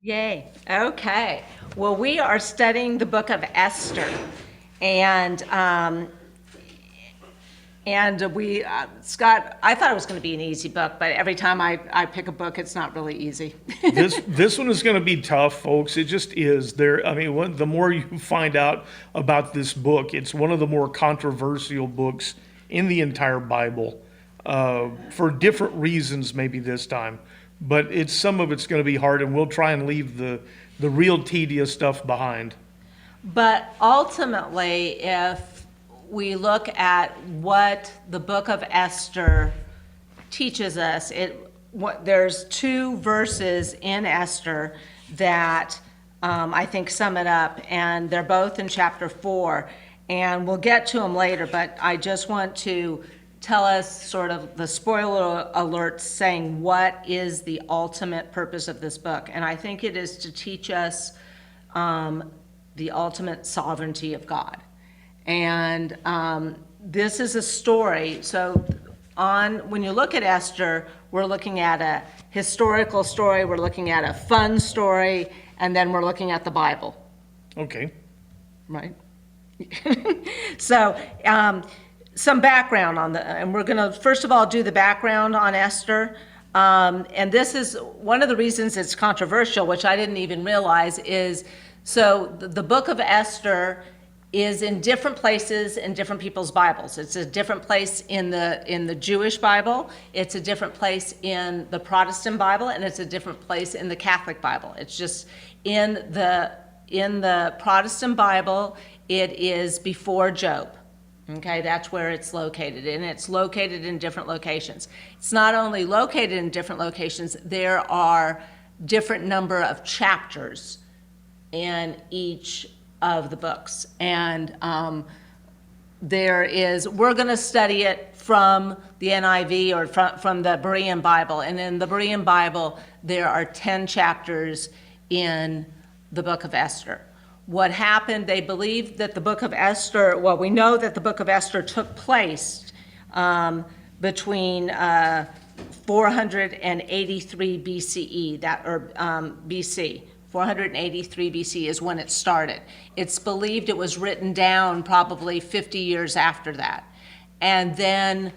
Yay. Okay. Well, we are studying the book of Esther, and Scott, I thought it was going to be an easy book, but every time I pick a book, it's not really easy. This one is going to be tough, folks. It just is. The more you find out about this book, it's one of the more controversial books in the entire Bible, for different reasons. Maybe this time, but some of it's going to be hard, and we'll try and leave the real tedious stuff behind. But ultimately, if we look at what the book of Esther teaches us, there's two verses in Esther that I think sum it up, and they're both in chapter 4, and we'll get to them later, but I just want to tell us sort of the spoiler alert saying what is the ultimate purpose of this book. And I think it is to teach us the ultimate sovereignty of God. And this is a story. So when you look at Esther, we're looking at a historical story, we're looking at a fun story, and then we're looking at the Bible. Okay. Right? So some background and we're going to first of all do the background on Esther. And this is one of the reasons it's controversial, which I didn't even realize, is so the book of Esther is in different places in different people's Bibles. It's a different place in the Jewish Bible, it's a different place in the Protestant Bible, and it's a different place in the Catholic Bible. It's just in the Protestant Bible, it is before Job. Okay, that's where it's located, and it's located in different locations. It's not only located in different locations, there are different number of chapters in each of the books. And we're going to study it from the NIV or from the Berean Bible. And in the Berean Bible, there are 10 chapters in the book of Esther. What happened, they believe that the book of Esther, well, we know that the book of Esther took place between 483 BCE, BC. 483 BC is when it started. It's believed it was written down probably 50 years after that. And then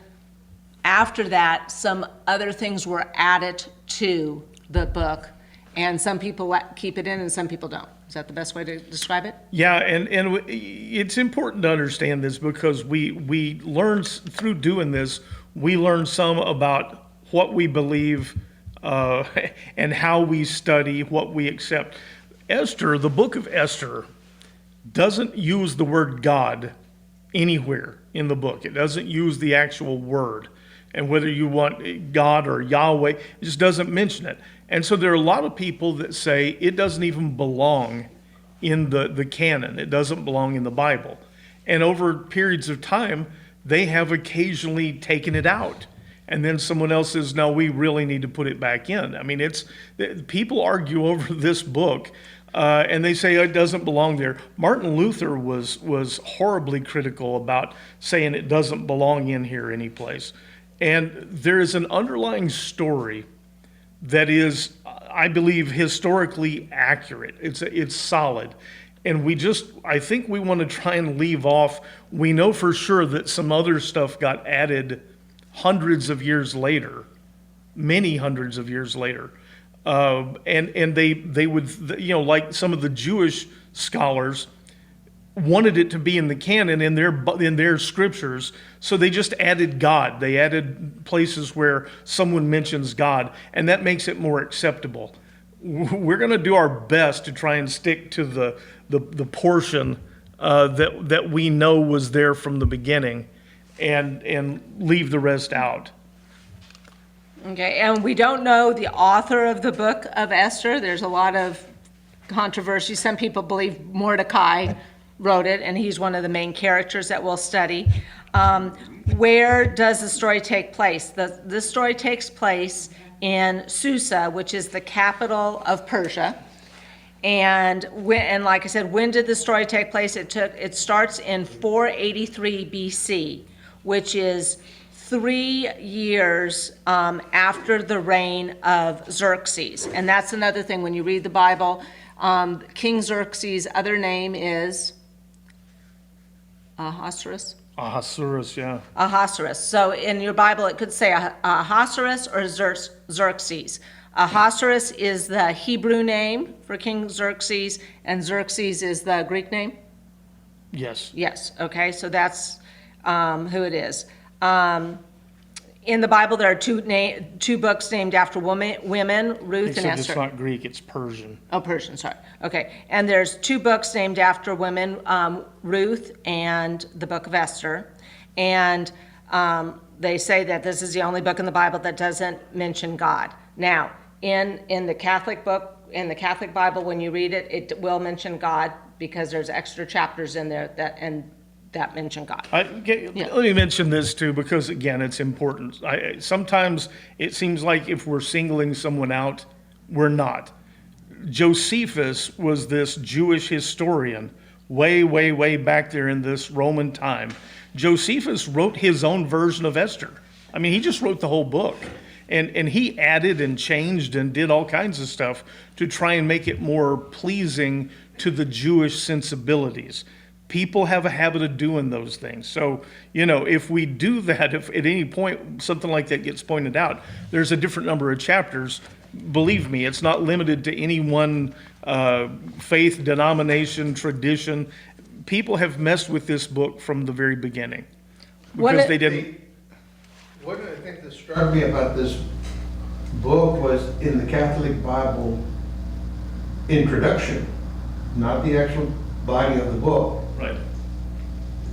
after that, some other things were added to the book, and some people keep it in and some people don't. Is that the best way to describe it? Yeah, and it's important to understand this because we learn through doing this, we learn some about what we believe and how we study, what we accept. Esther, the book of Esther, doesn't use the word God anywhere in the book. It doesn't use the actual word. And whether you want God or Yahweh, it just doesn't mention it. And so there are a lot of people that say it doesn't even belong in the canon. It doesn't belong in the Bible. And over periods of time, they have occasionally taken it out. And then someone else says, no, we really need to put it back in. I mean, people argue over this book, and they say it doesn't belong there. Martin Luther was horribly critical about saying it doesn't belong in here anyplace. And there is an underlying story that is, I believe, historically accurate. It's solid. And I think we want to try and leave off, we know for sure that some other stuff got added hundreds of years later, many hundreds of years later. And they would, like some of the Jewish scholars wanted it to be in the canon in their scriptures, so they just added God. They added places where someone mentions God, and that makes it more acceptable. We're going to do our best to try and stick to the portion that we know was there from the beginning, and leave the rest out. Okay, and we don't know the author of the book of Esther. There's a lot of controversy. Some people believe Mordecai wrote it, and he's one of the main characters that we'll study. Where does the story take place? This story takes place in Susa, which is the capital of Persia. And like I said, when did the story take place? It starts in 483 BC, which is 3 years after the reign of Xerxes. And that's another thing when you read the Bible. King Xerxes' other name is Ahasuerus. Ahasuerus, yeah. Ahasuerus. So in your Bible, it could say Ahasuerus or Xerxes. Ahasuerus is the Hebrew name for King Xerxes, and Xerxes is the Greek name? Yes. Yes, okay, so that's who it is. In the Bible, there are two books named after women, Ruth and Except Esther. it's not Greek, it's Persian. Oh, Persian, sorry. Okay, and there's 2 books named after women, Ruth and the book of Esther. And they say that this is the only book in the Bible that doesn't mention God. Now, in the Catholic book, in the Catholic Bible, when you read it, it will mention God because there's extra chapters in there that mention God. Let me mention this too, because again, it's important. Sometimes it seems like if we're singling someone out, we're not. Josephus was this Jewish historian way back there in this Roman time. Josephus wrote his own version of Esther. I mean, he just wrote the whole book. And he added and changed and did all kinds of stuff to try and make it more pleasing to the Jewish sensibilities. People have a habit of doing those things. So, if we do that, if at any point something like that gets pointed out, there's a different number of chapters. Believe me, it's not limited to any one faith, denomination, tradition. People have messed with this book from the very beginning because they didn't. One of the things that struck me about this book was in the Catholic Bible introduction, not the actual body of the book. Right.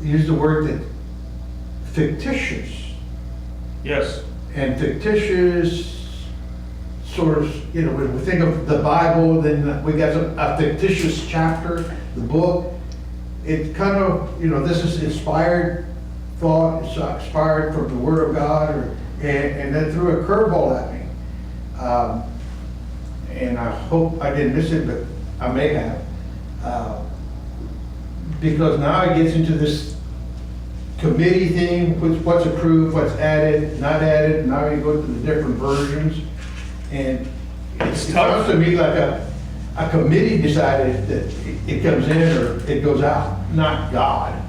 Use the word that fictitious. Yes. And fictitious sort of, when we think of the Bible, then we got a fictitious chapter, the book. It kind of, this is inspired thought, it's inspired from the Word of God, and then threw a curveball at me. And I hope I didn't miss it, but I may have. Because now it gets into this committee thing, what's approved, what's added, not added. Now you go to the different versions, and it sounds to me like a committee decided that it comes in or it goes out, not God.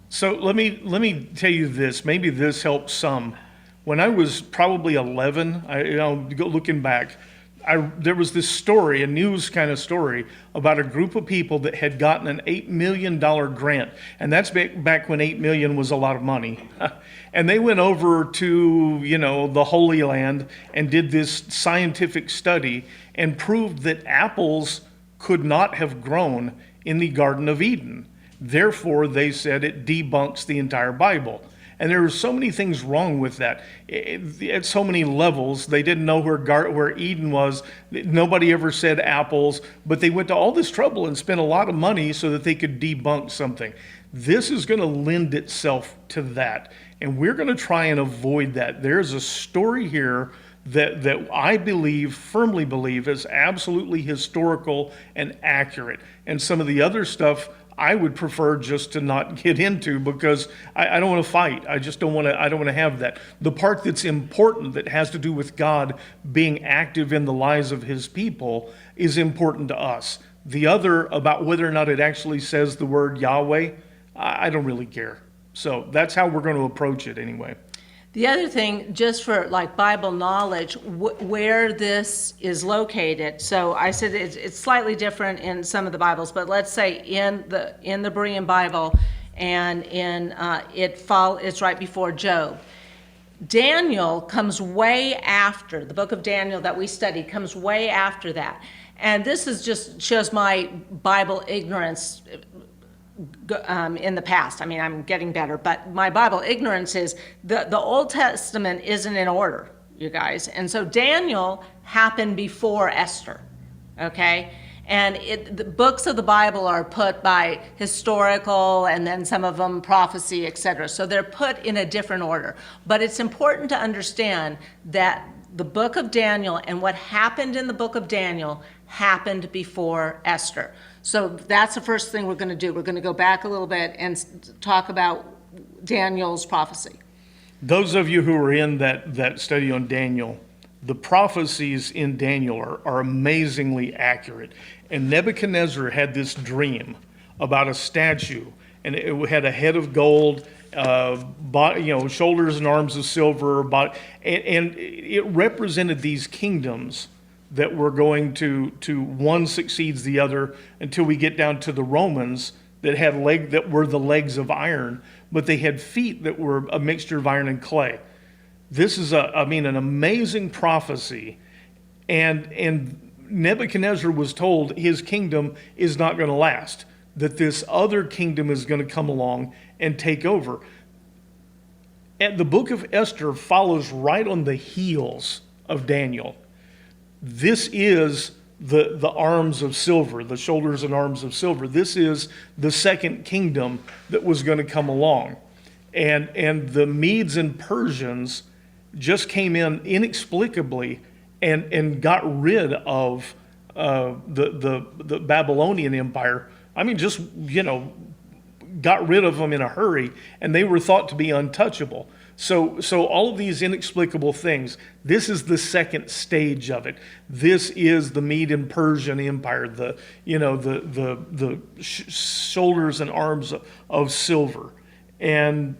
So let me tell you this. Maybe this helps some. When I was probably 11, looking back, there was this story, a news kind of story, about a group of people that had gotten an $8 million grant. And that's back when $8 million was a lot of money. And they went over to, the Holy Land and did this scientific study and proved that apples could not have grown in the Garden of Eden. Therefore, they said it debunks the entire Bible. And there were so many things wrong with that. At so many levels, they didn't know where Eden was. Nobody ever said apples, but they went to all this trouble and spent a lot of money so that they could debunk something. This is going to lend itself to that. And we're going to try and avoid that. There's a story here that I firmly believe is absolutely historical and accurate. And some of the other stuff I would prefer just to not get into because I don't want to fight. I don't want to have that. The part that's important that has to do with God being active in the lives of his people is important to us. The other, about whether or not it actually says the word Yahweh, I don't really care. So that's how we're going to approach it anyway. The other thing, just for Bible knowledge, where this is located. So I said it's slightly different in some of the Bibles, but let's say in the Berean Bible, and it's right before Job. Daniel comes way after, the book of Daniel that we studied comes way after that. And this is just shows my Bible ignorance in the past. I mean, I'm getting better, but my Bible ignorance is the Old Testament isn't in order, you guys. And so Daniel happened before Esther, okay? And the books of the Bible are put by historical and then some of them prophecy, etc. So they're put in a different order. But it's important to understand that the book of Daniel and what happened in the book of Daniel happened before Esther. So that's the first thing we're going to do. We're going to go back a little bit and talk about Daniel's prophecy. Those of you who are in that study on Daniel, the prophecies in Daniel are amazingly accurate. And Nebuchadnezzar had this dream about a statue, and it had a head of gold, shoulders and arms of silver, and it represented these kingdoms that were going to one succeeds the other until we get down to the Romans that were the legs of iron, but they had feet that were a mixture of iron and clay. This is an amazing prophecy, and Nebuchadnezzar was told his kingdom is not going to last, that this other kingdom is going to come along and take over. And the book of Esther follows right on the heels of Daniel. This is the arms of silver, the shoulders and arms of silver. This is the second kingdom that was going to come along. And the Medes and Persians just came in inexplicably and got rid of the Babylonian Empire. I mean, just, got rid of them in a hurry, and they were thought to be untouchable. So all of these inexplicable things, this is the second stage of it. This is the Mede and Persian Empire, the shoulders and arms of silver. And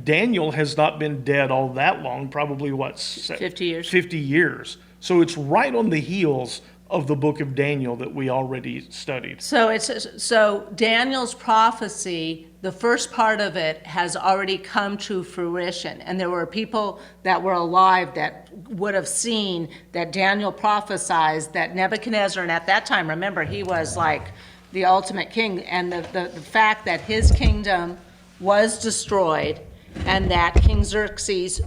Daniel has not been dead all that long, probably 50 years. 50 years. So it's right on the heels of the book of Daniel that we already studied. So Daniel's prophecy, the first part of it has already come to fruition, and there were people that were alive that would have seen that Daniel prophesied that Nebuchadnezzar, and at that time, remember, he was like the ultimate king, and the fact that his kingdom was destroyed and that King Xerxes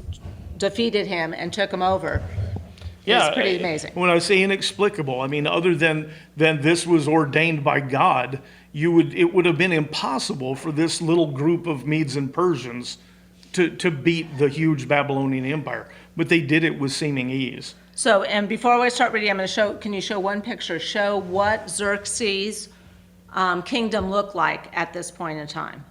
defeated him and took him over. It's pretty amazing. When I say inexplicable, I mean other than this was ordained by God, it would have been impossible for this little group of Medes and Persians to beat the huge Babylonian Empire. But they did it with seeming ease. So, and before I start reading, I'm going to show, can you show one picture? Show what Xerxes' kingdom looked like at this point in time.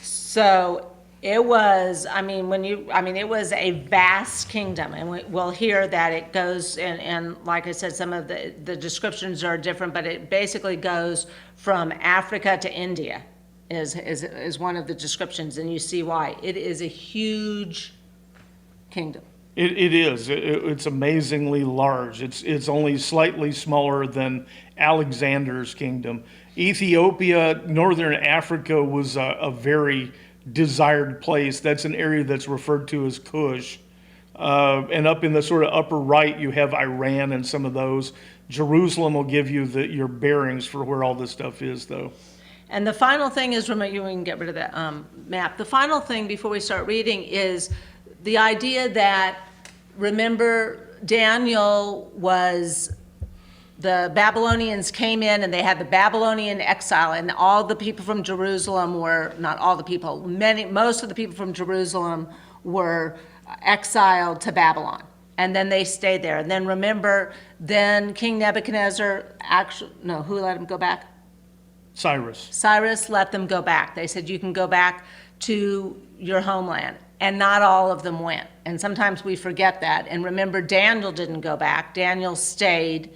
So it was, it was a vast kingdom, and we'll hear that it goes, and like I said, some of the descriptions are different, but it basically goes from Africa to India is one of the descriptions, and you see why. It is a huge kingdom. It is. It's amazingly large. It's only slightly smaller than Alexander's kingdom. Ethiopia, northern Africa was a very desired place. That's an area that's referred to as Kush. And up in the sort of upper right, you have Iran and some of those. Jerusalem will give you your bearings for where all this stuff is, though. And the final thing is, remember, you can get rid of that map. The final thing before we start reading is the idea that, remember, Daniel was, the Babylonians came in and they had the Babylonian exile, and all the people from Jerusalem were, not all the people, most of the people from Jerusalem were exiled to Babylon. And then they stayed there. And then remember, then King Nebuchadnezzar, who let him go back? Cyrus let them go back. They said, you can go back to your homeland. And not all of them went. And sometimes we forget that. And remember, Daniel didn't go back. Daniel stayed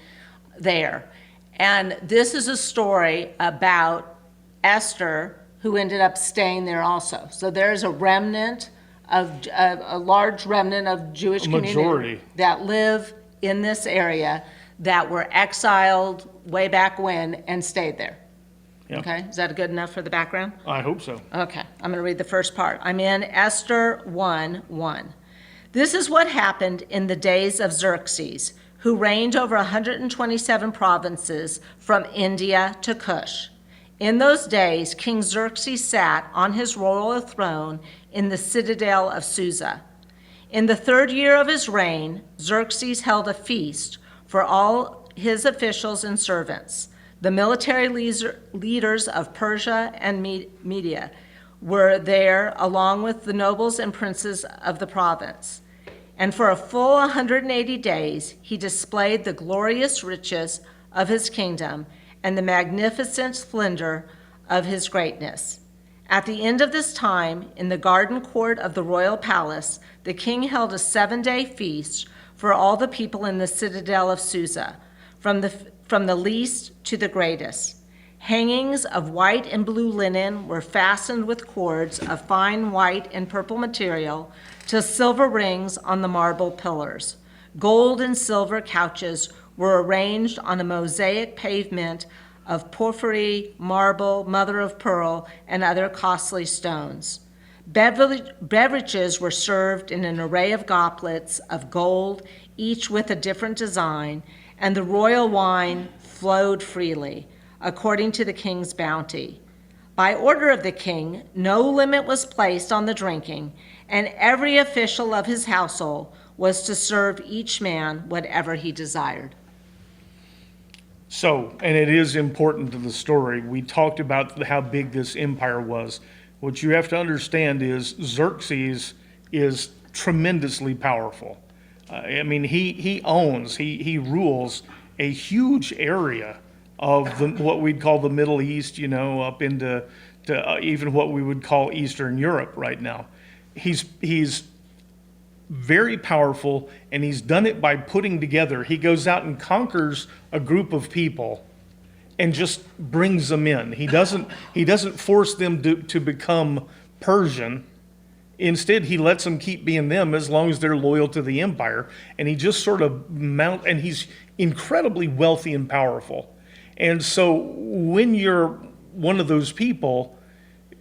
there. And this is a story about Esther, who ended up staying there also. So there's a remnant a large remnant of Jewish community that live in this area that were exiled way back when and stayed there. Yep. Okay, is that good enough for the background? I hope so. Okay, I'm going to read the first part. I'm in Esther 1:1. This is what happened in the days of Xerxes, who reigned over 127 provinces from India to Cush. In those days, King Xerxes sat on his royal throne in the citadel of Susa. In the 3rd year of his reign, Xerxes held a feast for all his officials and servants. The military leaders of Persia and Media were there, along with the nobles and princes of the province. And for a full 180 days, he displayed the glorious riches of his kingdom and the magnificent splendor of his greatness. At the end of this time, in the garden court of the royal palace, the king held a 7-day feast for all the people in the citadel of Susa, from the least to the greatest. Hangings of white and blue linen were fastened with cords of fine white and purple material to silver rings on the marble pillars. Gold and silver couches were arranged on a mosaic pavement of porphyry, marble, mother of pearl, and other costly stones. Beverages were served in an array of goblets of gold, each with a different design, and the royal wine flowed freely, according to the king's bounty. By order of the king, no limit was placed on the drinking, and every official of his household was to serve each man whatever he desired. So, and it is important to the story, we talked about how big this empire was. What you have to understand is Xerxes is tremendously powerful. I mean, he rules a huge area of what we'd call the Middle East, up into even what we would call Eastern Europe right now. He's very powerful, and he's done it by putting together. He goes out and conquers a group of people and just brings them in. He doesn't force them to become Persian. Instead, he lets them keep being them as long as they're loyal to the empire. And he just sort of and he's incredibly wealthy and powerful. And so when you're one of those people,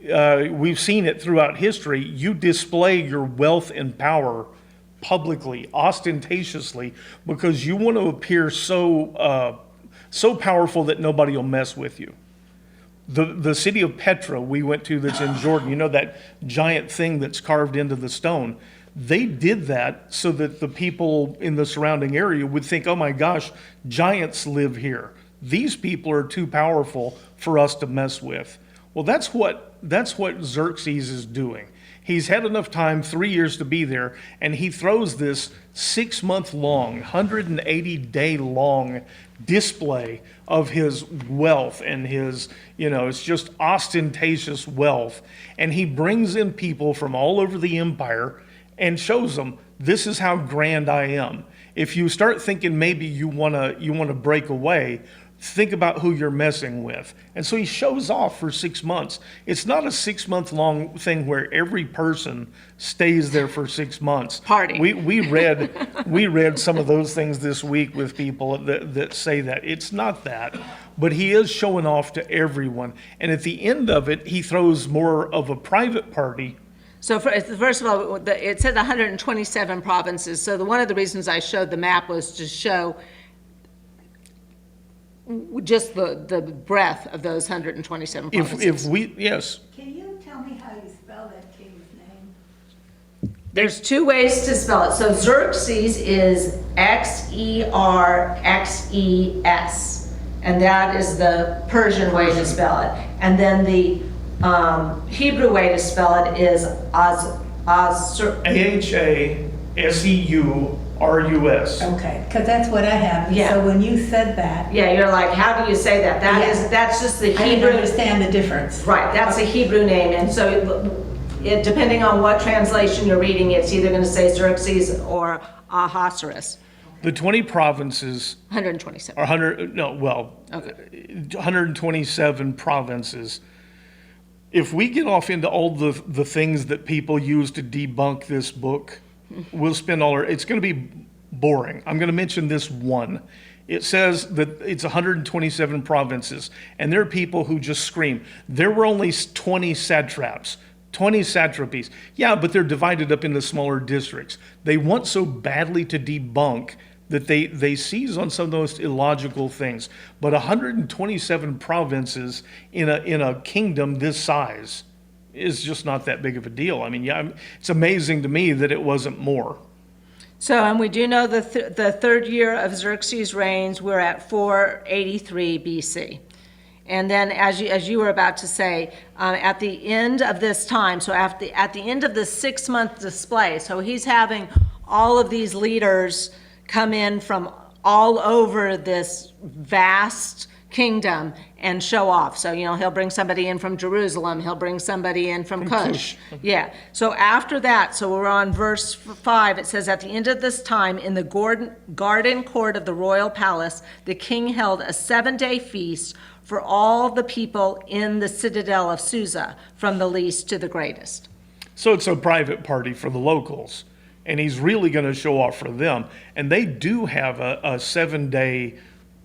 we've seen it throughout history, you display your wealth and power publicly, ostentatiously, because you want to appear so powerful that nobody will mess with you. The city of Petra we went to that's in Jordan, that giant thing that's carved into the stone. They did that so that the people in the surrounding area would think, oh my gosh, giants live here. These people are too powerful for us to mess with. Well, that's what Xerxes is doing. He's had enough time, 3 years to be there, and he throws this 6-month-long, 180-day-long display of his wealth and his, it's just ostentatious wealth. And he brings in people from all over the empire and shows them, this is how grand I am. If you start thinking maybe you want to break away, think about who you're messing with. And so he shows off for 6 months. It's not a 6-month-long thing where every person stays there for 6 months. Party. We read some of those things this week with people that say that. It's not that. But he is showing off to everyone. And at the end of it, he throws more of a private party. So first of all, it said 127 provinces. So one of the reasons I showed the map was to show just the breadth of those 127 provinces. Yes. Can you tell me how you spell that king's name? There's 2 ways to spell it. So Xerxes is Xerxes, and that is the Persian way to spell it. And then the Hebrew way to spell it is Ahasseurus. Okay, because that's what I have. Yeah. So when you said that, Yeah, you're like, how do you say that? That's just the I didn't Hebrew. understand the difference. Right, that's a Hebrew name, and so depending on what translation you're reading, it's either going to say Xerxes or Ahasuerus. The 20 provinces 127. are 127 provinces. If we get off into all the things that people use to debunk this book, we'll spend it's going to be boring. I'm going to mention this one. It says that it's 127 provinces, and there are people who just scream, there were only 20 satraps, 20 satrapies. Yeah, but they're divided up into smaller districts. They want so badly to debunk that they seize on some of those illogical things. But 127 provinces in a kingdom this size is just not that big of a deal. I mean, it's amazing to me that it wasn't more. So, and we do know the third year of Xerxes' reigns, we're at 483 BC. And then, as you were about to say, at the end of this time, so at the end of the 6-month display, so he's having all of these leaders come in from all over this vast kingdom and show off. So, he'll bring somebody in from Jerusalem, he'll bring somebody in from Cush. Yeah. So after that, so we're on verse 5, it says, at the end of this time, in the garden court of the royal palace, the king held a 7-day feast for all the people in the citadel of Susa, from the least to the greatest. So it's a private party for the locals, and he's really going to show off for them. And they do have a 7-day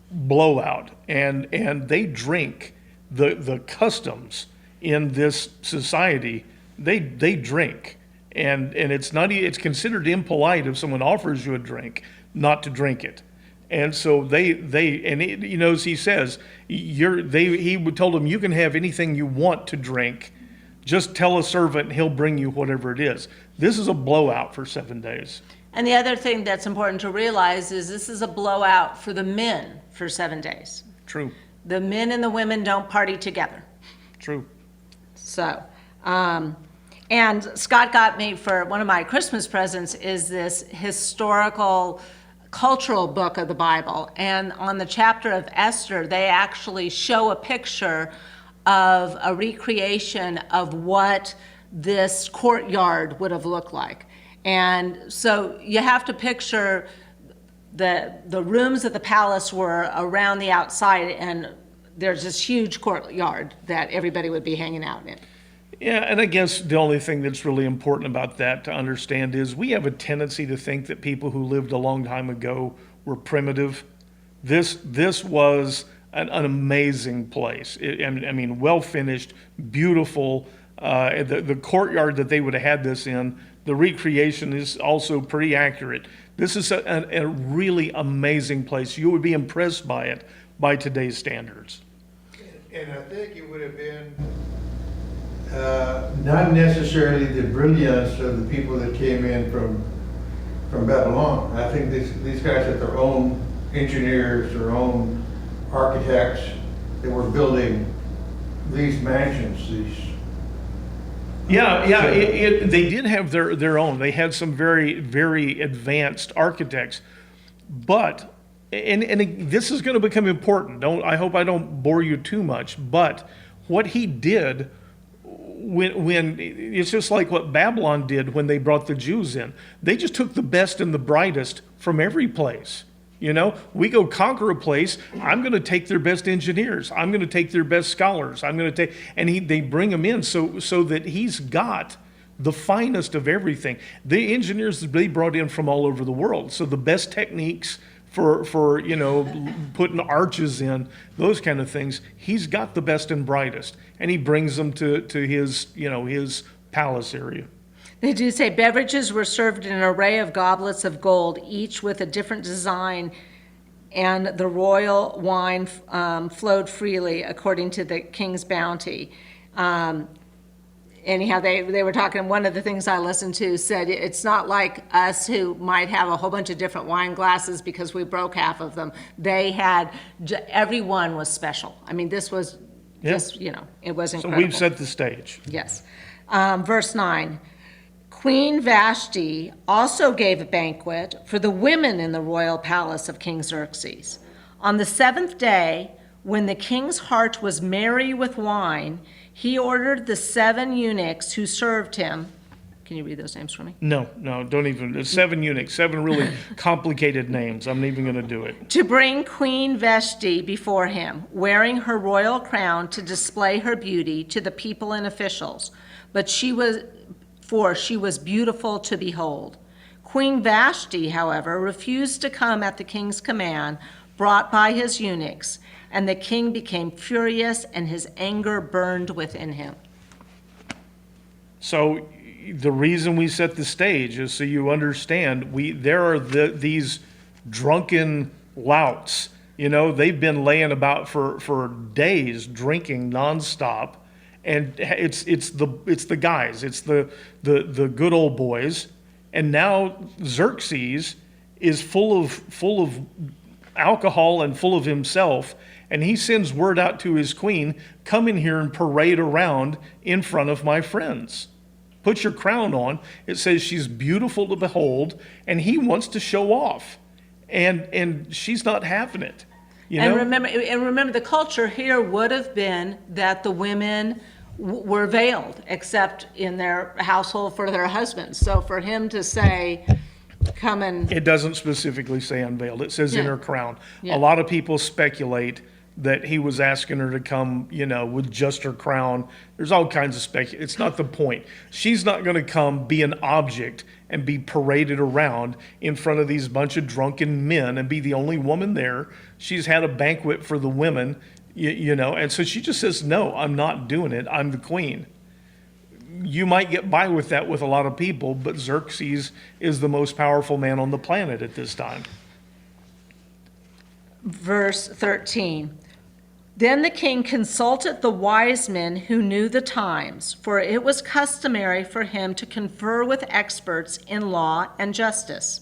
blowout, and they drink the customs in this society. They drink, and it's considered impolite if someone offers you a drink not to drink it. And so as he says, he told them, you can have anything you want to drink. Just tell a servant and he'll bring you whatever it is. This is a blowout for 7 days. And the other thing that's important to realize is this is a blowout for the men for 7 days. True. The men and the women don't party together. True. So, and Scott got me for one of my Christmas presents is this historical cultural book of the Bible. And on the chapter of Esther, they actually show a picture of a recreation of what this courtyard would have looked like. And so you have to picture the rooms of the palace were around the outside, and there's this huge courtyard that everybody would be hanging out in. Yeah, and I guess the only thing that's really important about that to understand is we have a tendency to think that people who lived a long time ago were primitive. This was an amazing place. Well finished, beautiful. The courtyard that they would have had this in, the recreation is also pretty accurate. This is a really amazing place. You would be impressed by it by today's standards. And I think it would have been not necessarily the brilliance of the people that came in from Babylon. I think these guys had their own engineers, their own architects that were building these mansions, They did have their own. They had some very, very advanced architects. But, and this is going to become important. I hope I don't bore you too much. But what he did when it's just like what Babylon did when they brought the Jews in. They just took the best and the brightest from every place. We go conquer a place. I'm going to take their best engineers. I'm going to take their best scholars. They bring them in so that he's got the finest of everything. The engineers they brought in from all over the world. So the best techniques for putting arches in, those kind of things. He's got the best and brightest, and he brings them to his palace area. They do say beverages were served in an array of goblets of gold, each with a different design, and the royal wine flowed freely according to the king's bounty. Anyhow, they were talking, one of the things I listened to said it's not like us who might have a whole bunch of different wine glasses because we broke half of them. They had, everyone was special. This was just, it was incredible. So we've set the stage. Yes. Verse 9. Queen Vashti also gave a banquet for the women in the royal palace of King Xerxes. On the 7th day, when the king's heart was merry with wine, he ordered the 7 eunuchs who served him. Can you read those names for me? No, don't even. There's 7 eunuchs, 7 really complicated names. I'm not even going to do it. To bring Queen Vashti before him, wearing her royal crown to display her beauty to the people and officials. For she was beautiful to behold. Queen Vashti, however, refused to come at the king's command, brought by his eunuchs, and the king became furious, and his anger burned within him. So the reason we set the stage is so you understand, there are these drunken louts. They've been laying about for days, drinking nonstop. And it's the guys, it's the good old boys, and now Xerxes is full of alcohol and full of himself, and he sends word out to his queen, come in here and parade around in front of my friends. put your crown on. It says she's beautiful to behold, and he wants to show off. And she's not having it. You know? And remember, the culture here would have been that the women were veiled, except in their household for their husbands. So for him to say, come and... It doesn't specifically say unveiled. It says in Yeah. her crown. Yeah. A lot of people speculate that he was asking her to come, with just her crown. There's all kinds of speculation. It's not the point. She's not going to come be an object and be paraded around in front of these bunch of drunken men and be the only woman there. She's had a banquet for the women, and so she just says, no, I'm not doing it. I'm the queen. You might get by with that with a lot of people, but Xerxes is the most powerful man on the planet at this time. Verse 13. Then the king consulted the wise men who knew the times, for it was customary for him to confer with experts in law and justice.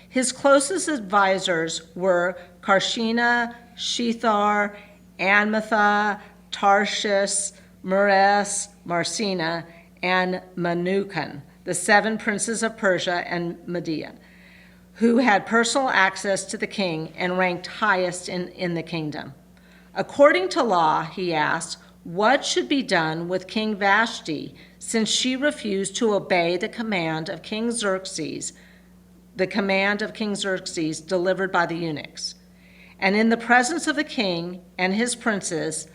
His closest advisors were Carshena, Shethar, Anmatha, Tarshish, Meres, Marcina, and Manukan, the 7 princes of Persia and Media, who had personal access to the king and ranked highest in the kingdom. According to law, he asked, what should be done with King Vashti, since she refused to obey the command of King Xerxes delivered by the eunuchs? And in the presence of the king and his princes,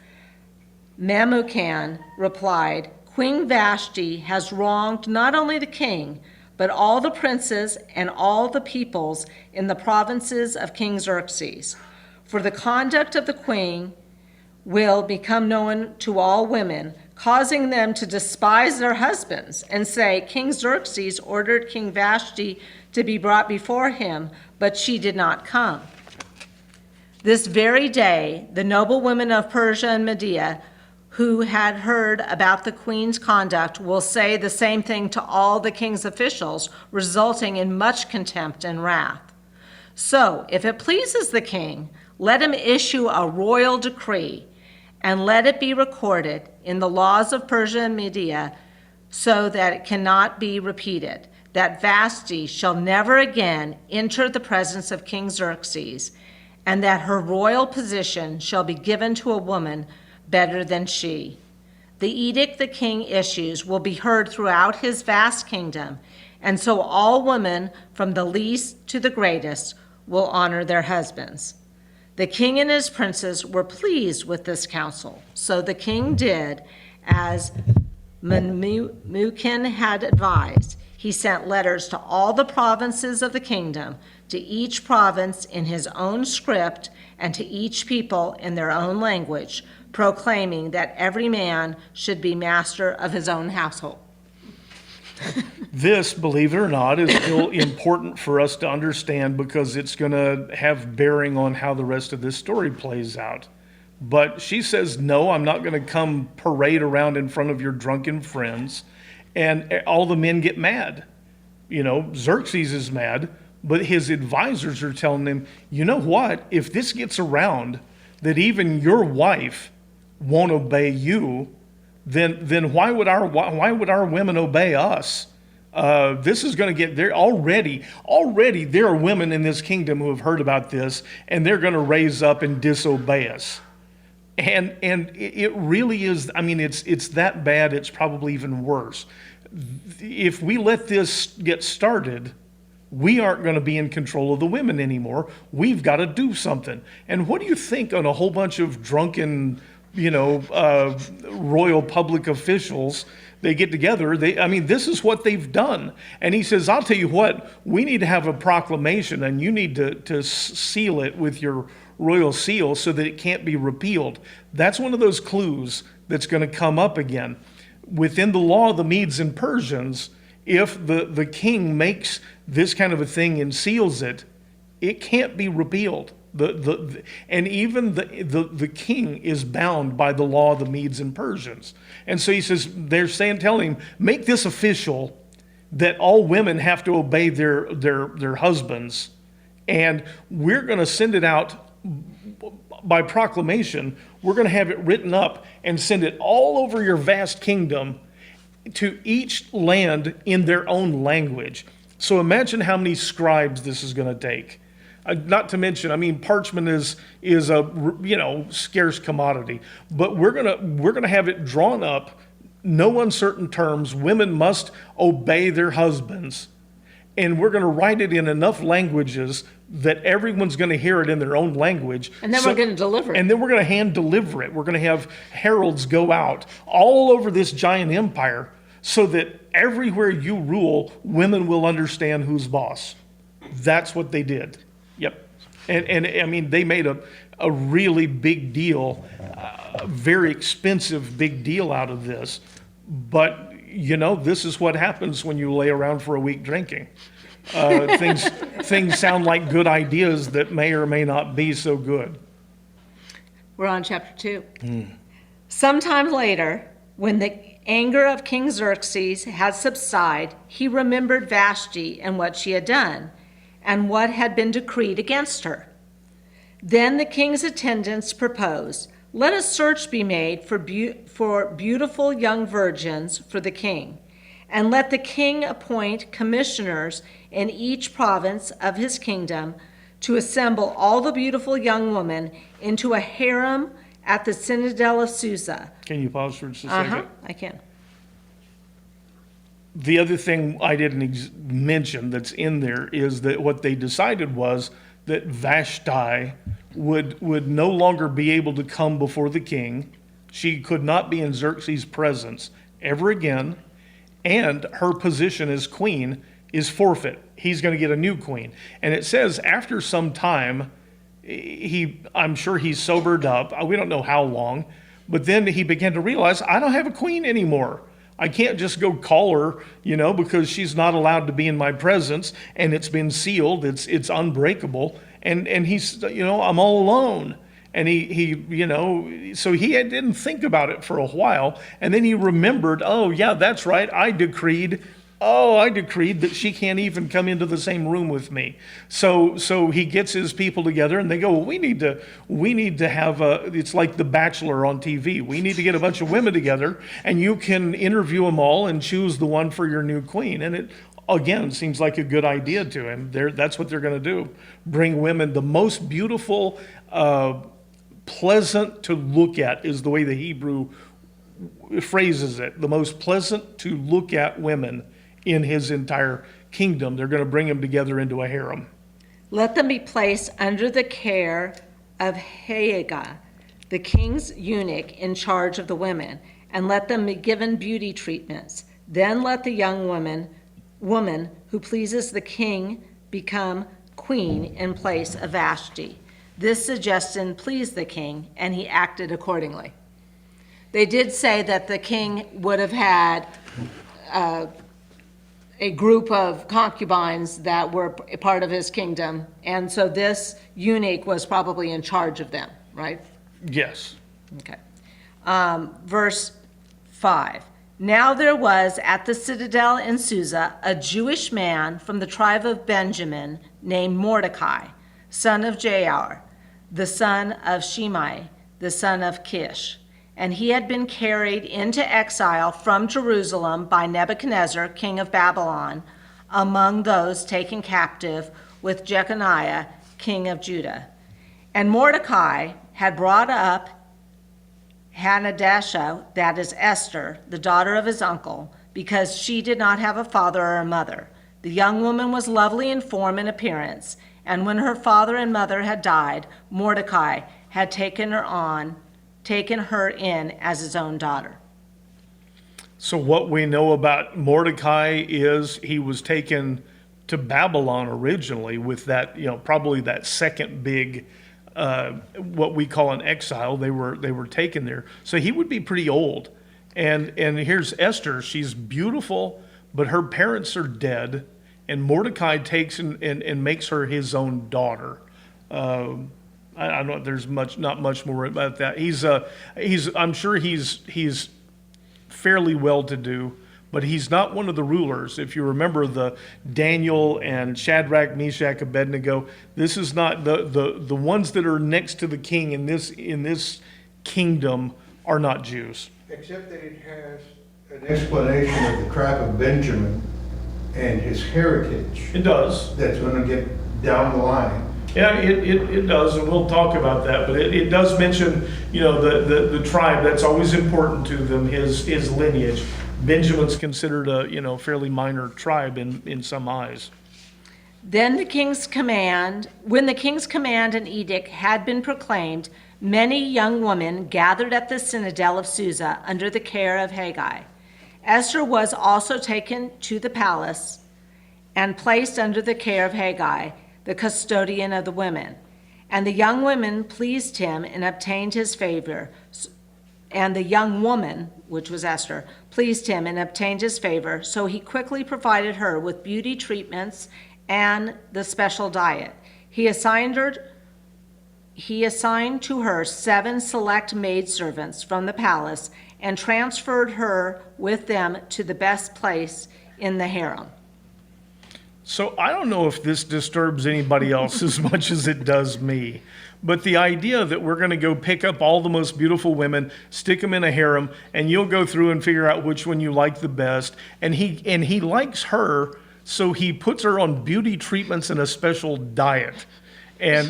Memucan replied, Queen Vashti has wronged not only the king, but all the princes and all the peoples in the provinces of King Xerxes. For the conduct of the queen will become known to all women, causing them to despise their husbands and say, King Xerxes ordered King Vashti to be brought before him, but she did not come. This very day, the noble women of Persia and Media who had heard about the queen's conduct will say the same thing to all the king's officials, resulting in much contempt and wrath. So, if it pleases the king, let him issue a royal decree, and let it be recorded in the laws of Persia and Media, so that it cannot be repeated, that Vashti shall never again enter the presence of King Xerxes, and that her royal position shall be given to a woman better than she. The edict the king issues will be heard throughout his vast kingdom, and so all women, from the least to the greatest, will honor their husbands. The king and his princes were pleased with this counsel, so the king did as Memucan had advised. He sent letters to all the provinces of the kingdom, to each province in his own script, and to each people in their own language, proclaiming that every man should be master of his own household. This, believe it or not, is still important for us to understand because it's going to have bearing on how the rest of this story plays out. But she says, no, I'm not going to come parade around in front of your drunken friends. And all the men get mad. Xerxes is mad, but his advisors are telling him, you know what? If this gets around that even your wife won't obey you, then why would our women obey us? This is going to get there already. Already there are women in this kingdom who have heard about this, and they're going to raise up and disobey us. And it really is. I mean, it's that bad. It's probably even worse. If we let this get started, we aren't going to be in control of the women anymore. We've got to do something. And what do you think on a whole bunch of drunken, royal public officials? They get together. This is what they've done. And he says, I'll tell you what, we need to have a proclamation, and you need to seal it with your royal seal so that it can't be repealed. That's one of those clues that's going to come up again. Within the law of the Medes and Persians, if the king makes this kind of a thing and seals it, it can't be repealed. And even the king is bound by the law of the Medes and Persians. And so he says, telling him, make this official that all women have to obey their husbands. And we're going to send it out by proclamation. We're going to have it written up and send it all over your vast kingdom. to each land in their own language. So imagine how many scribes this is going to take. Not to mention, I mean, parchment is a scarce commodity, but we're gonna have it drawn up, no uncertain terms. Women must obey their husbands, and we're gonna write it in enough languages that everyone's gonna hear it in their own language. And then we're gonna deliver it. And then we're gonna hand deliver it. We're gonna have heralds go out all over this giant empire, so that everywhere you rule, women will understand who's boss. That's what they did. Yep. And I mean, they made a really big deal, a very expensive big deal out of this. But, this is what happens when you lay around for a week drinking. Things sound like good ideas that may or may not be so good. We're on chapter 2. Sometime later, when the anger of King Xerxes had subsided, he remembered Vashti and what she had done, and what had been decreed against her. Then the king's attendants proposed, "Let a search be made for beautiful young virgins for the king, and let the king appoint commissioners in each province of his kingdom to assemble all the beautiful young women into a harem at the citadel of Susa." Can you pause for just a second? I can. The other thing I didn't mention that's in there is that what they decided was that Vashti would no longer be able to come before the king. She could not be in Xerxes' presence ever again, and her position as queen is forfeit. He's going to get a new queen. And it says after some time, I'm sure he sobered up. We don't know how long, but then he began to realize, I don't have a queen anymore. I can't just go call her, because she's not allowed to be in my presence, and it's been sealed. It's unbreakable. And he's, I'm all alone. And so he didn't think about it for a while. And then he remembered, oh yeah, that's right. I decreed that she can't even come into the same room with me. So he gets his people together and they go, well, we need to have it's like The Bachelor on TV. We need to get a bunch of women together and you can interview them all and choose the one for your new queen. And it, again, seems like a good idea to him. That's what they're going to do. Bring women, the most beautiful, pleasant to look at is the way the Hebrew phrases it. The most pleasant to look at women in his entire kingdom. They're going to bring them together into a harem. Let them be placed under the care of Hegai, the king's eunuch in charge of the women, and let them be given beauty treatments. Then let the young woman who pleases the king become queen in place of Vashti. This suggestion pleased the king, and he acted accordingly. They did say that the king would have had a group of concubines that were part of his kingdom, and so this eunuch was probably in charge of them, right? Yes. Okay. Verse 5. Now there was at the citadel in Susa a Jewish man from the tribe of Benjamin named Mordecai, son of Jair, the son of Shimei, the son of Kish. And he had been carried into exile from Jerusalem by Nebuchadnezzar, king of Babylon, among those taken captive with Jeconiah, king of Judah. And Mordecai had brought up Hanadashah, that is Esther, the daughter of his uncle, because she did not have a father or a mother. The young woman was lovely in form and appearance, and when her father and mother had died, Mordecai had taken her in as his own daughter. So what we know about Mordecai is he was taken to Babylon originally with that, probably that second big, what we call an exile. They were taken there. So he would be pretty old. And here's Esther. She's beautiful, but her parents are dead. And Mordecai takes and makes her his own daughter. I don't. There's not much more about that. I'm sure he's fairly well-to-do, but he's not one of the rulers. If you remember the Daniel and Shadrach, Meshach, Abednego, this is not the ones that are next to the king in this kingdom are not Jews. Except that it has an explanation of the tribe of Benjamin and his heritage It does. that's going to get down the line. Yeah, it does, and we'll talk about that, but it does mention, the tribe, that's always important to them, his lineage. Benjamin's considered a, fairly minor tribe in some eyes. When the king's command and edict had been proclaimed, many young women gathered at the citadel of Susa under the care of Haggai. Esther was also taken to the palace and placed under the care of Haggai, the custodian of the women. And the young women pleased him and obtained his favor. And the young woman, which was Esther, pleased him and obtained his favor, so he quickly provided her with beauty treatments and the special diet. He assigned to her 7 select maidservants from the palace and transferred her with them to the best place in the harem. So I don't know if this disturbs anybody else as much as it does me, but the idea that we're going to go pick up all the most beautiful women, stick them in a harem, and you'll go through and figure out which one you like the best, and he likes her, so he puts her on beauty treatments and a special diet. And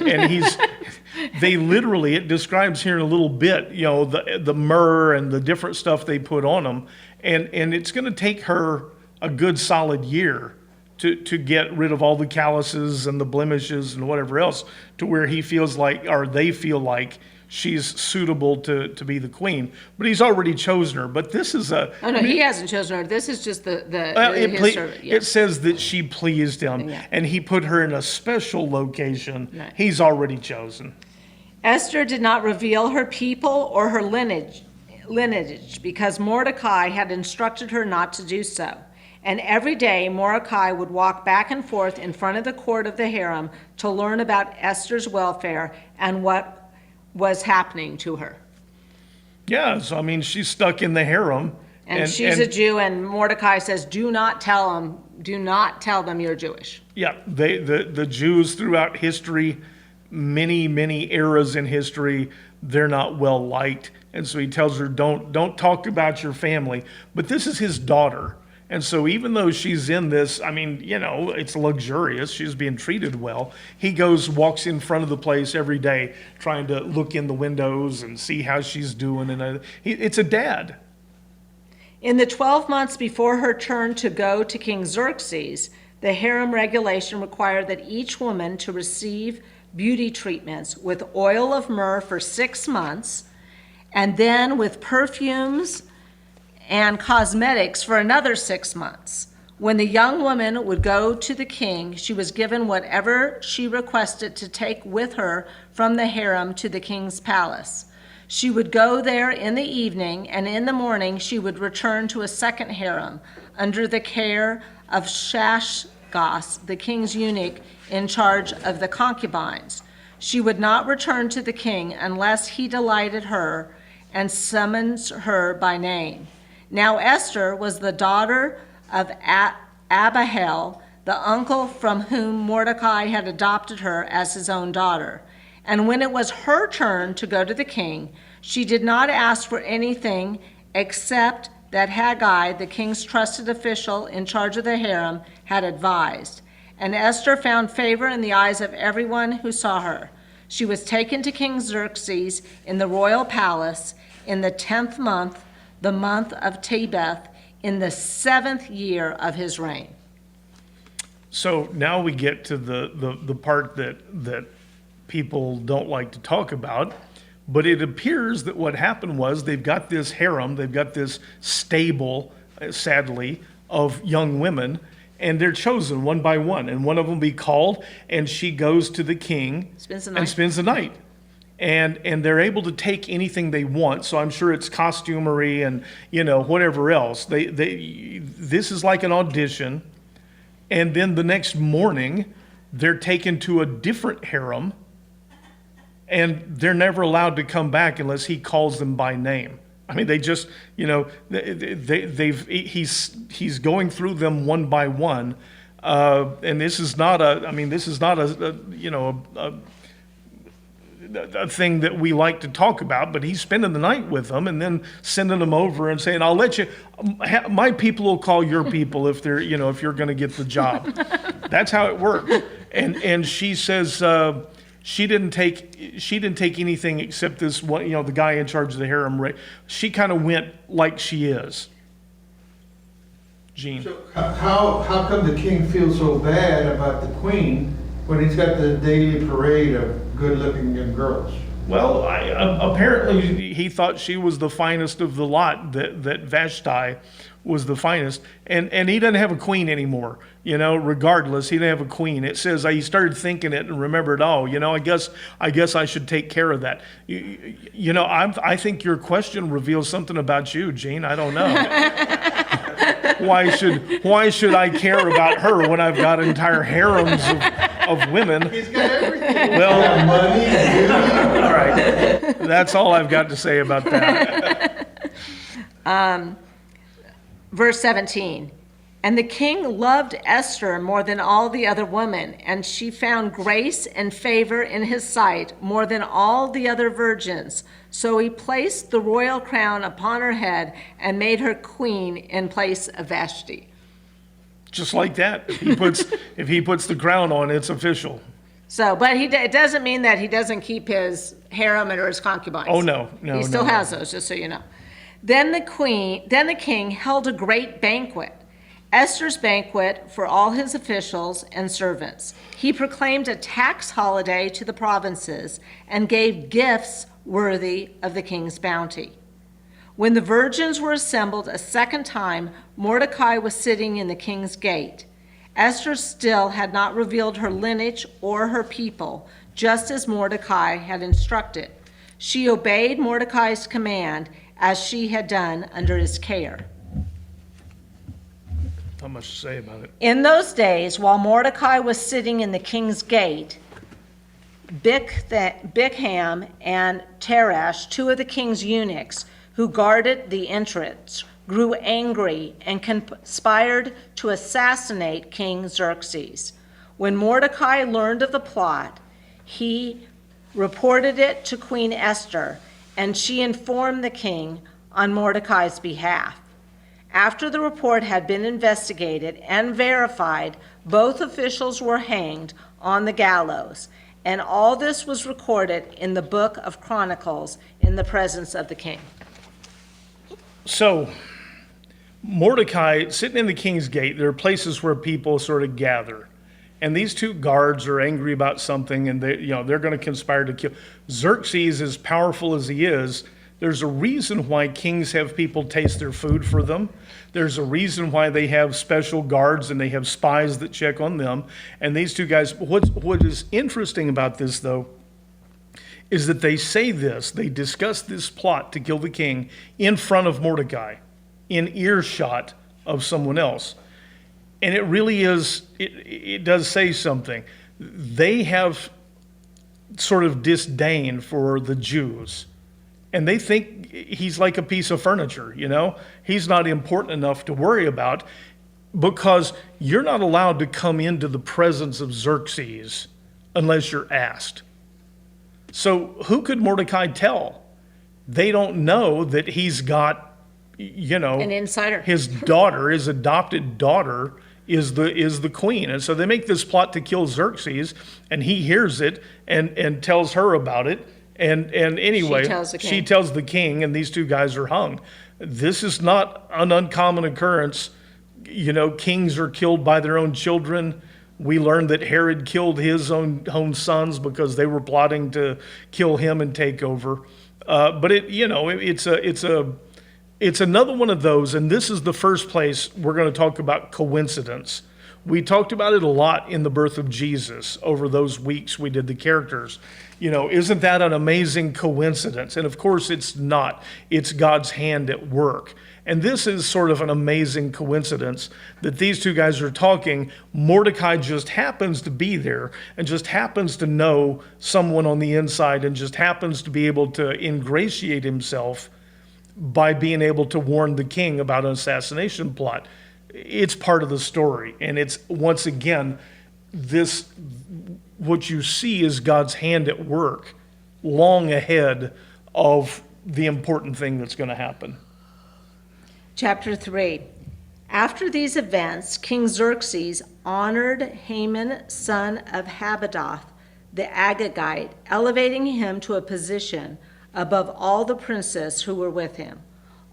they literally, it describes here in a little bit, the myrrh and the different stuff they put on them. And it's going to take her a good solid year to get rid of all the calluses and the blemishes and whatever else, to where he feels like, or they feel like, she's suitable to be the queen. But he's already chosen her. But this is He hasn't chosen her. This is just his servant. Yeah. It says that she pleased him, Yeah. and he put her in a special location. Right. He's already chosen. Esther did not reveal her people or her lineage because Mordecai had instructed her not to do so. And every day Mordecai would walk back and forth in front of the court of the harem to learn about Esther's welfare and what was happening to her. Yeah, so I mean, she's stuck in the harem. And she's a Jew, and Mordecai says, do not tell them you're Jewish. Yeah, the Jews throughout history, many eras in history, they're not well liked. And so he tells her, don't talk about your family. But this is his daughter. And so even though she's in this, I mean, it's luxurious, she's being treated well, he walks in front of the place every day, trying to look in the windows and see how she's doing. And it's a dad. In the 12 months before her turn to go to King Xerxes, the harem regulation required that each woman to receive beauty treatments with oil of myrrh for 6 months, and then with perfumes and cosmetics for another 6 months. When the young woman would go to the king, she was given whatever she requested to take with her from the harem to the king's palace. She would go there in the evening, and in the morning she would return to a second harem under the care of Shashgas, the king's eunuch in charge of the concubines. She would not return to the king unless he delighted her and summons her by name. Now Esther was the daughter of Abihail, the uncle from whom Mordecai had adopted her as his own daughter. And when it was her turn to go to the king, she did not ask for anything except that Haggai, the king's trusted official in charge of the harem, had advised. And Esther found favor in the eyes of everyone who saw her. She was taken to King Xerxes in the royal palace in the 10th month, the month of Tebeth, in the 7th year of his reign. So now we get to the part that people don't like to talk about, but it appears that what happened was they've got this harem, they've got this stable, sadly, of young women, and they're chosen one by one, and one of them be called, and she goes to the king and spends the night. And they're able to take anything they want. So I'm sure it's costumery and whatever else. This is like an audition. And then the next morning, they're taken to a different harem, and they're never allowed to come back unless he calls them by name. I mean, they just he's going through them one by one, and this is not a a thing that we like to talk about, but he's spending the night with them and then sending them over and saying, I'll let you, my people will call your people if they're, if you're going to get the job. That's how it works. And she says, she didn't take anything except this one, the guy in charge of the harem. She kind of went like she is. Gene. So how come the king feels so bad about the queen when he's got the daily parade of good-looking young girls? Well, apparently he thought she was the finest of the lot, that Vashti was the finest. And he doesn't have a queen anymore, regardless. He didn't have a queen. It says he started thinking it and remembered, I guess I should take care of that. I think your question reveals something about you, Gene. I don't know. Why should I care about her when I've got entire harems of women? He's got everything. Well, money, beauty. all right. That's all I've got to say about that. Verse 17, and the king loved Esther more than all the other women, and she found grace and favor in his sight more than all the other virgins. So he placed the royal crown upon her head and made her queen in place of Vashti. Just like that. If he puts the crown on, it's official. So, but it doesn't mean that he doesn't keep his harem or his concubines. Oh, no. He still has those, just so you know. Then the king held a great banquet, Esther's banquet for all his officials and servants. He proclaimed a tax holiday to the provinces and gave gifts worthy of the king's bounty. When the virgins were assembled a second time, Mordecai was sitting in the king's gate. Esther still had not revealed her lineage or her people, just as Mordecai had instructed. She obeyed Mordecai's command as she had done under his care. Not much to say about it. In those days, while Mordecai was sitting in the king's gate, Bigham and Teresh, two of the king's eunuchs who guarded the entrance, grew angry and conspired to assassinate King Xerxes. When Mordecai learned of the plot, he reported it to Queen Esther, and she informed the king on Mordecai's behalf. After the report had been investigated and verified, both officials were hanged on the gallows, and all this was recorded in the book of Chronicles in the presence of the king. So, Mordecai, sitting in the king's gate, there are places where people sort of gather. And these two guards are angry about something, and they're going to conspire to kill. Xerxes, as powerful as he is, there's a reason why kings have people taste their food for them. There's a reason why they have special guards and they have spies that check on them. And these two guys, what is interesting about this, though, is that they discuss this plot to kill the king in front of Mordecai, in earshot of someone else. And it really is, it does say something. They have sort of disdain for the Jews. And they think he's like a piece of furniture, He's not important enough to worry about, because you're not allowed to come into the presence of Xerxes unless you're asked. So who could Mordecai tell? They don't know that he's got, An insider. His daughter, his adopted daughter, is the queen. And so they make this plot to kill Xerxes, and he hears it and tells her about it. And anyway, she tells the king, and these two guys are hung. This is not an uncommon occurrence. Kings are killed by their own children. We learned that Herod killed his own sons because they were plotting to kill him and take over. But it's another one of those, and this is the first place we're going to talk about coincidence. We talked about it a lot in the birth of Jesus over those weeks we did the characters. Isn't that an amazing coincidence? And of course it's not. It's God's hand at work. And this is sort of an amazing coincidence that these two guys are talking. Mordecai just happens to be there and just happens to know someone on the inside and just happens to be able to ingratiate himself by being able to warn the king about an assassination plot. It's part of the story. And it's, once again, what you see is God's hand at work long ahead of the important thing that's going to happen. Chapter 3. After these events, King Xerxes honored Haman, son of Habadoth, the Agagite, elevating him to a position above all the princes who were with him.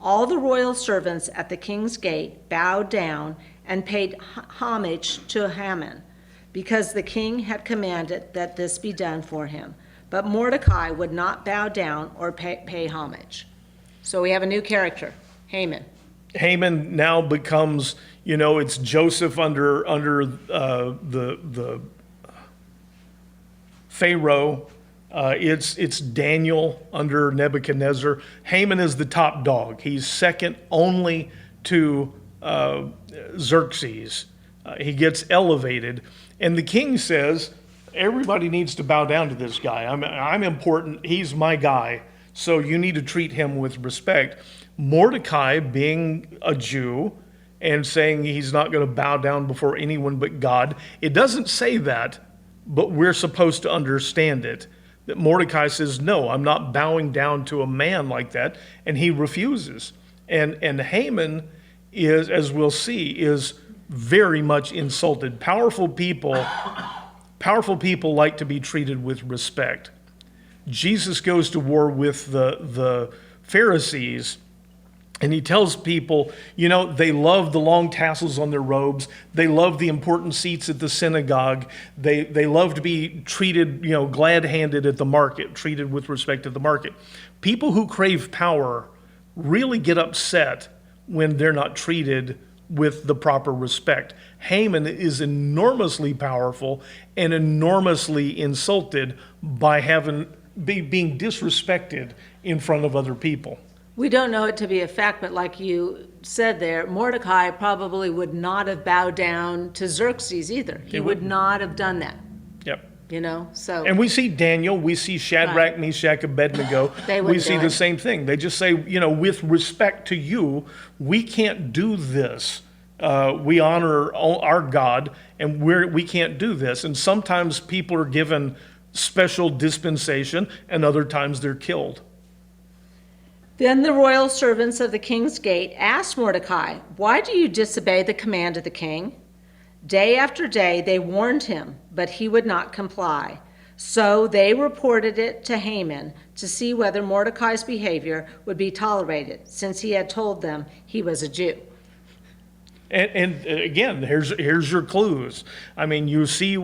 All the royal servants at the king's gate bowed down and paid homage to Haman, because the king had commanded that this be done for him. But Mordecai would not bow down or pay homage. So we have a new character, Haman. Haman now becomes, it's Joseph under the Pharaoh. It's Daniel under Nebuchadnezzar. Haman is the top dog. He's second only to Xerxes. He gets elevated, and the king says, everybody needs to bow down to this guy. I'm important. He's my guy. So you need to treat him with respect. Mordecai, being a Jew and saying he's not going to bow down before anyone but God, it doesn't say that, but we're supposed to understand it. That Mordecai says, no, I'm not bowing down to a man like that, and he refuses. And Haman is, as we'll see, is very much insulted. Powerful people like to be treated with respect. Jesus goes to war with the Pharisees, and he tells people, they love the long tassels on their robes. They love the important seats at the synagogue. They love to be treated, glad-handed at the market, treated with respect at the market. People who crave power really get upset when they're not treated with the proper respect. Haman is enormously powerful and enormously insulted by being disrespected in front of other people. We don't know it to be a fact, but like you said there, Mordecai probably would not have bowed down to Xerxes either. He would not have done that, Yep. so. And we see Daniel, we see Shadrach, Right. Meshach, Abednego. They We wouldn't see do the it. same thing. They just say, with respect to you, we can't do this. We honor our God, and we can't do this. And sometimes people are given special dispensation, and other times they're killed. Then the royal servants of the king's gate asked Mordecai, "Why do you disobey the command of the king?" Day after day they warned him, but he would not comply. So they reported it to Haman to see whether Mordecai's behavior would be tolerated, since he had told them he was a Jew. And again, here's your clues. I mean, you see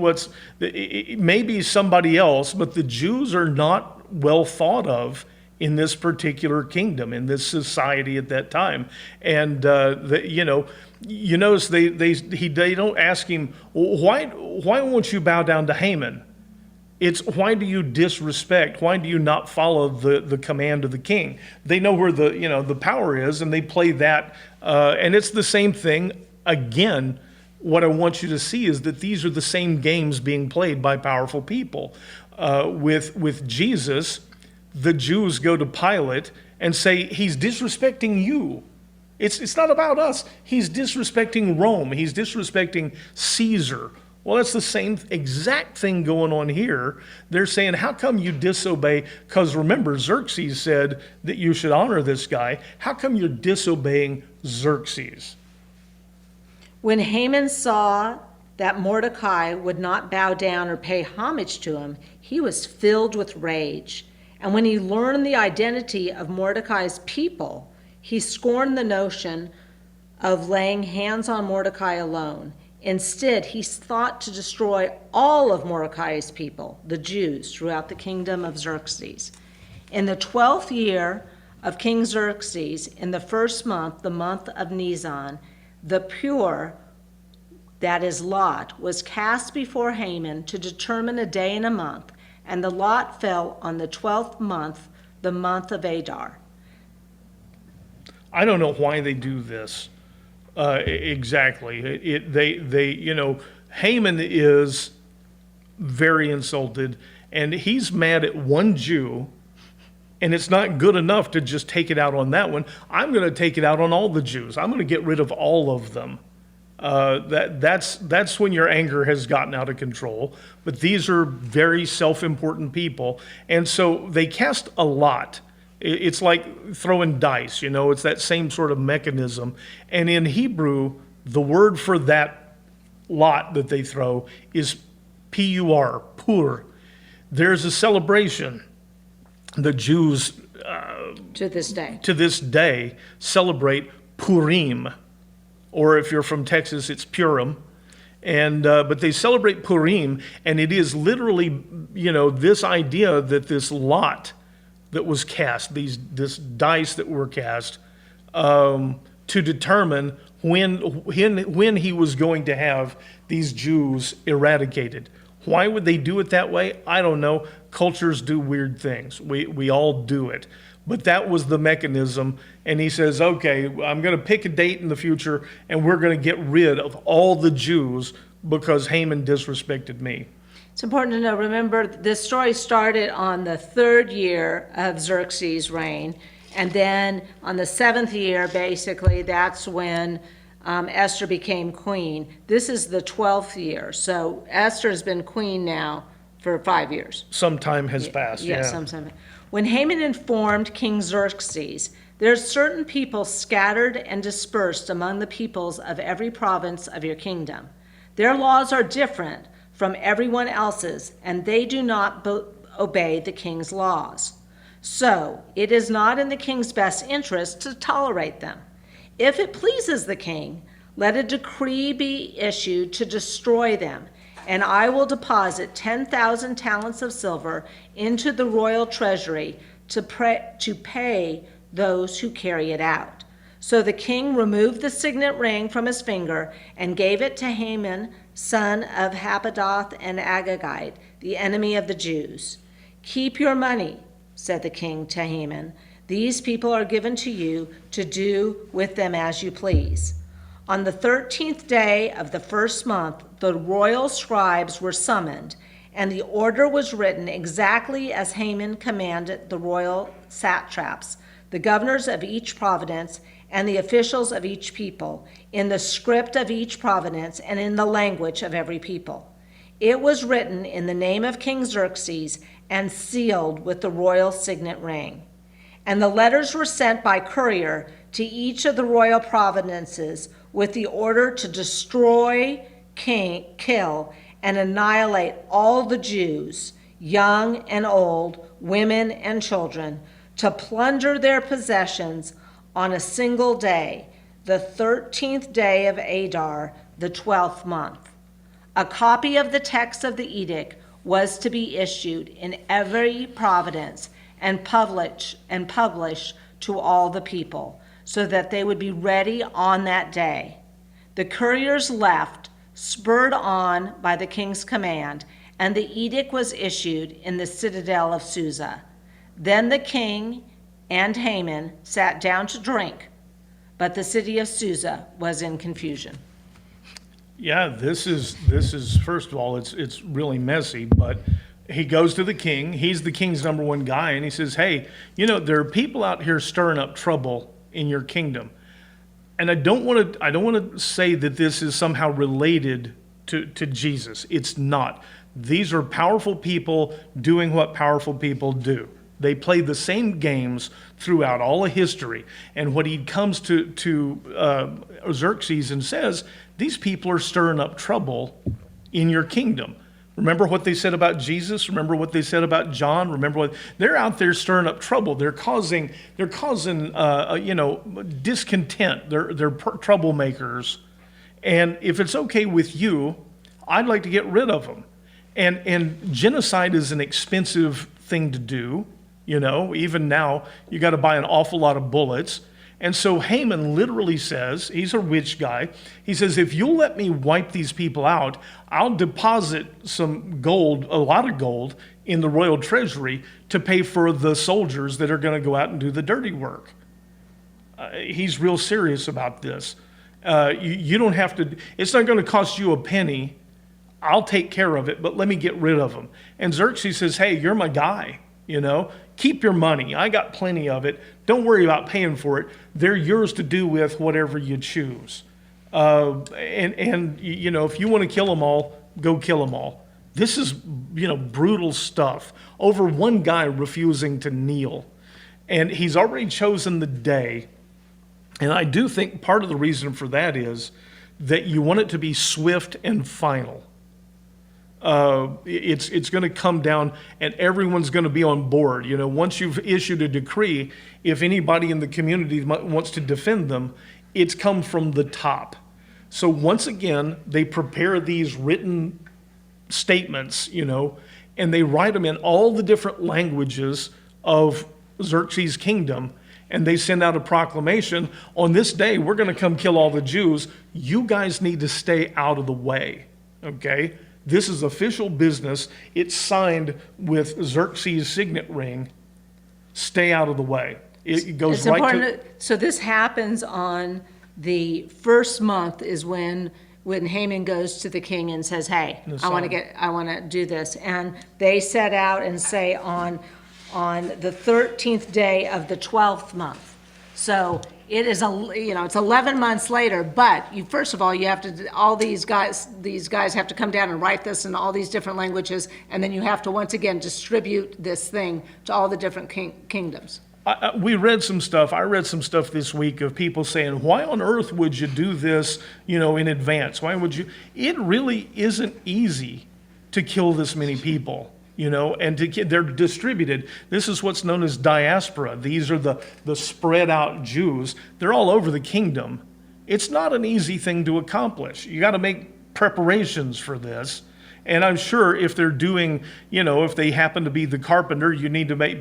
it may be somebody else, but the Jews are not well thought of in this particular kingdom, in this society at that time. And you notice they don't ask him, why won't you bow down to Haman? It's why do you disrespect? Why do you not follow the command of the king? They know where the power is, and they play that. And it's the same thing. Again, what I want you to see is that these are the same games being played by powerful people. With Jesus, the Jews go to Pilate and say, he's disrespecting you. It's not about us. He's disrespecting Rome. He's disrespecting Caesar. Well, that's the same exact thing going on here. They're saying, how come you disobey? Because remember, Xerxes said that you should honor this guy. How come you're disobeying Xerxes? When Haman saw that Mordecai would not bow down or pay homage to him, he was filled with rage. And when he learned the identity of Mordecai's people, he scorned the notion of laying hands on Mordecai alone. Instead, he thought to destroy all of Mordecai's people, the Jews, throughout the kingdom of Xerxes. In the 12th year of King Xerxes, in the first month, the month of Nisan, the pure, that is lot, was cast before Haman to determine a day and a month, and the lot fell on the 12th month, the month of Adar. I don't know why they do this exactly. Haman is very insulted, and he's mad at one Jew, and it's not good enough to just take it out on that one. I'm going to take it out on all the Jews. I'm going to get rid of all of them. That's when your anger has gotten out of control. But these are very self-important people, and so they cast a lot. It's like throwing dice, it's that same sort of mechanism. And in Hebrew, the word for that lot that they throw is pur, pur. There's a celebration. The Jews To this day. Celebrate Purim, or if you're from Texas, it's Purim. And but they celebrate Purim, and it is literally, this idea that this lot that was cast, this dice that were cast, to determine when he was going to have these Jews eradicated. Why would they do it that way? I don't know. Cultures do weird things. We all do it. But that was the mechanism. And he says, okay, I'm going to pick a date in the future, and we're going to get rid of all the Jews because Haman disrespected me. It's important to know, remember, this story started on the 3rd year of Xerxes' reign. And then on the 7th year, basically, that's when Esther became queen. This is the 12th year. So Esther has been queen now for 5 years. Some time has passed, yeah. Sometime. When Haman informed King Xerxes, there are certain people scattered and dispersed among the peoples of every province of your kingdom. Their laws are different from everyone else's, and they do not obey the king's laws. So it is not in the king's best interest to tolerate them. If it pleases the king, let a decree be issued to destroy them, and I will deposit 10,000 talents of silver into the royal treasury to pay those who carry it out. So the king removed the signet ring from his finger and gave it to Haman, son of Habadoth and Agagite, the enemy of the Jews. Keep your money, said the king to Haman. These people are given to you to do with them as you please. On the 13th day of the 1st month, the royal scribes were summoned, and the order was written exactly as Haman commanded the royal satraps, the governors of each province, and the officials of each people, in the script of each province and in the language of every people. It was written in the name of King Xerxes and sealed with the royal signet ring. And the letters were sent by courier to each of the royal provinces with the order to destroy, kill, and annihilate all the Jews, young and old, women and children, to plunder their possessions on a single day, the 13th day of Adar, the 12th month. A copy of the text of the edict was to be issued in every province and published to all the people, so that they would be ready on that day. The couriers left, spurred on by the king's command, and the edict was issued in the citadel of Susa. Then the king and Haman sat down to drink, but the city of Susa was in confusion. Yeah, this is first of all, it's really messy, but he goes to the king. He's the king's number one guy, and he says, hey, there are people out here stirring up trouble in your kingdom. And I don't want to say that this is somehow related to Jesus. It's not. These are powerful people doing what powerful people do. They play the same games throughout all of history. And when he comes to Xerxes and says, these people are stirring up trouble in your kingdom. Remember what they said about Jesus? Remember what they said about John? Remember what they're out there stirring up trouble. They're causing discontent. They're troublemakers. And if it's okay with you, I'd like to get rid of them. And genocide is an expensive thing to do. Even now you got to buy an awful lot of bullets. And so Haman literally says, he's a rich guy, he says, if you'll let me wipe these people out, I'll deposit some gold, a lot of gold, in the royal treasury to pay for the soldiers that are going to go out and do the dirty work. He's real serious about this. You don't have to, it's not going to cost you a penny. I'll take care of it, but let me get rid of them. And Xerxes says, hey, you're my guy, keep your money. I got plenty of it. Don't worry about paying for it. They're yours to do with whatever you choose. And you know, if you want to kill them all, go kill them all. This is, you know, brutal stuff over one guy refusing to kneel. And he's already chosen the day. And I do think part of the reason for that is that you want it to be swift and final. It's going to come down and everyone's going to be on board. You know, once you've issued a decree, if anybody in the community wants to defend them, it's come from the top. So once again, they prepare these written statements, you know, and they write them in all the different languages of Xerxes' kingdom. And they send out a proclamation, on this day, we're going to come kill all the Jews. You guys need to stay out of the way, okay? This is official business. It's signed with Xerxes' signet ring. Stay out of the way. It goes It's right important. to... So this happens on the first month is when Haman goes to the king and says, hey, I want to do this. And they set out and say on the 13th day of the 12th month. So it is, it's 11 months later, but first of all, you have to, all these guys have to come down and write this in all these different languages, and then you have to once again distribute this thing to all the different kingdoms. We read some stuff. I read some stuff this week of people saying, why on earth would you do this, you know, in advance? Why would you? It really isn't easy to kill this many people. You know, and they're distributed. This is what's known as diaspora. These are the spread out Jews. They're all over the kingdom. It's not an easy thing to accomplish. You got to make preparations for this. And I'm sure if they're doing, you know, if they happen to be the carpenter,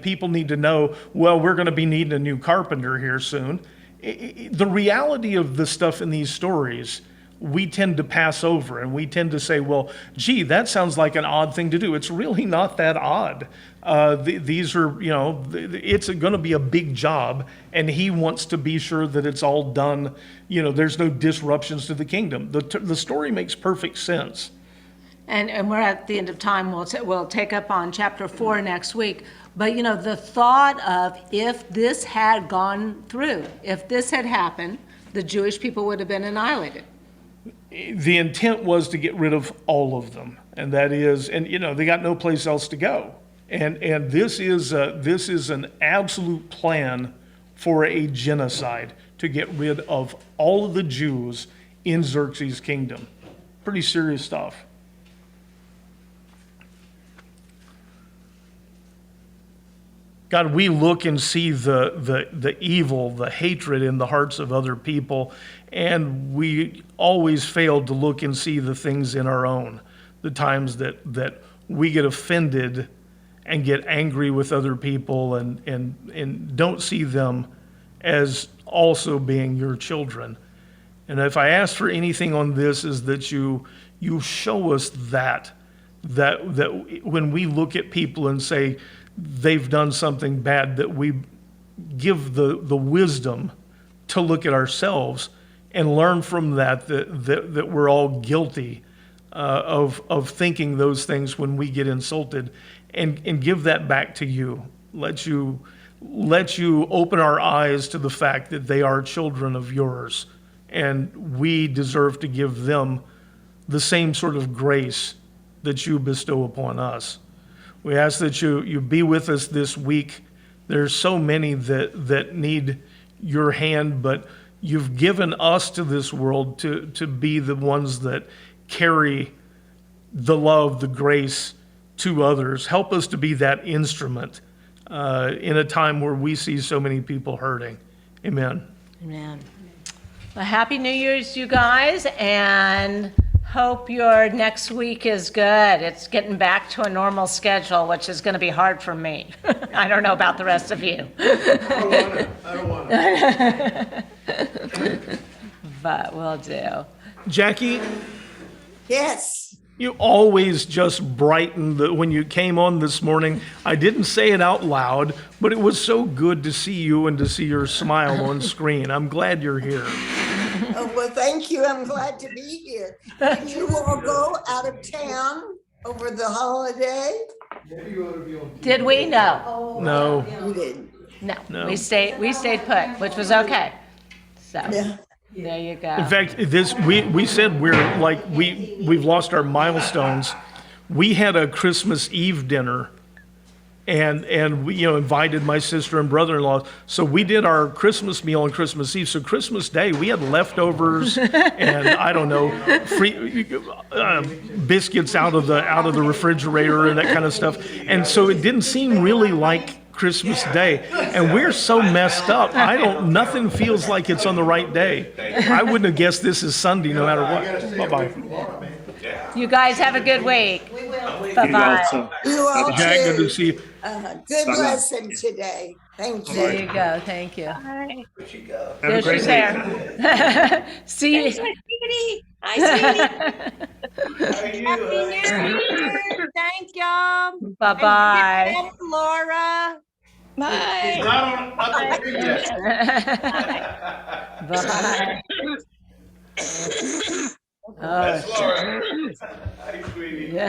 people need to know, well, we're going to be needing a new carpenter here soon. The reality of the stuff in these stories, we tend to pass over and we tend to say, well, gee, that sounds like an odd thing to do. It's really not that odd. These are, you know, it's going to be a big job, and he wants to be sure that it's all done. You know, there's no disruptions to the kingdom. The story makes perfect sense. And we're at the end of time. We'll take up on chapter 4 next week. But, you know, the thought of if this had gone through, if this had happened, the Jewish people would have been annihilated. The intent was to get rid of all of them, and that is, and you know, they got no place else to go. And this is an absolute plan for a genocide to get rid of all of the Jews in Xerxes' kingdom. Pretty serious stuff. God, we look and see the evil, the hatred in the hearts of other people, and we always fail to look and see the things in our own, the times that we get offended and get angry with other people and don't see them as also being your children. And if I ask for anything on this, is that you show us that when we look at people and say, they've done something bad, that we give the wisdom to look at ourselves and learn from that we're all guilty of thinking those things when we get insulted, and give that back to you. Let you open our eyes to the fact that they are children of yours, and we deserve to give them the same sort of grace that you bestow upon us. We ask that you be with us this week. There's so many that need your hand, but you've given us to this world to be the ones that carry the love, the grace to others. Help us to be that instrument in a time where we see so many people hurting. Amen. Amen. Well, Happy New Year's, you guys, and hope your next week is good. It's getting back to a normal schedule, which is going to be hard for me. I don't know about the rest of you. I don't want to. But we'll do. Jackie, Yes. you always just brighten when you came on this morning. I didn't say it out loud, but it was so good to see you and to see your smile on screen. I'm glad you're here. Oh, well, thank you. I'm glad to be here. Did you all go out of town over the holiday? Did we? No. No. You didn't. No. No. We stayed put, which was okay. So, Yeah. There you go. In fact, we said we've lost our milestones. We had a Christmas Eve dinner, and we invited my sister and brother-in-law. So we did our Christmas meal on Christmas Eve. So Christmas Day we had leftovers and I don't know, free biscuits out of the refrigerator and that kind of stuff. And so it didn't seem really like Christmas Day, and we're so messed up. Nothing feels like it's on the right day. I wouldn't have guessed this is Sunday no matter what. Bye-bye. You guys have a good week. Bye-bye. You all Jack, good to too. see you. Good lesson today. Thank There you. you go. Thank you. Hi. Have a There great she's day. there. See There's you. my sweetie. Hi, sweetie. Happy New Year. Thank y'all. Bye-bye. And Laura. Bye. Bye. Oh, That's Laura. Hi, sweetie. yeah.